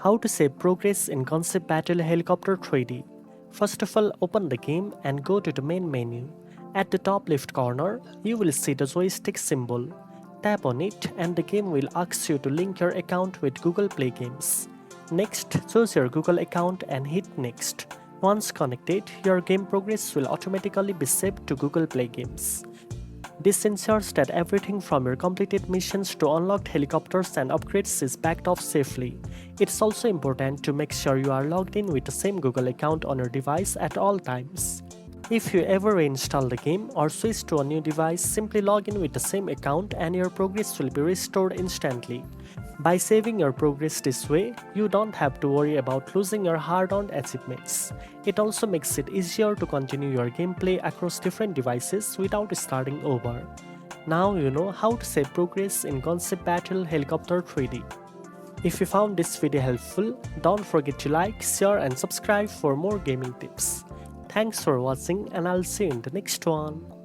How to save progress in Gunship Battle Helicopter 3D. First of all, open the game and go to the main menu. At the top left corner, you will see the joystick symbol. Tap on it and the game will ask you to link your account with Google Play Games. Next, choose your Google account and hit Next. Once connected, your game progress will automatically be saved to Google Play Games. This ensures that everything from your completed missions to unlocked helicopters and upgrades is backed up safely. It's also important to make sure you are logged in with the same Google account on your device at all times. If you ever reinstall the game or switch to a new device, simply log in with the same account and your progress will be restored instantly. By saving your progress this way, you don't have to worry about losing your hard-earned achievements. It also makes it easier to continue your gameplay across different devices without starting over. Now you know how to save progress in Gunship Battle Helicopter 3D. If you found this video helpful, don't forget to like, share and subscribe for more gaming tips. Thanks for watching and I'll see you in the next one.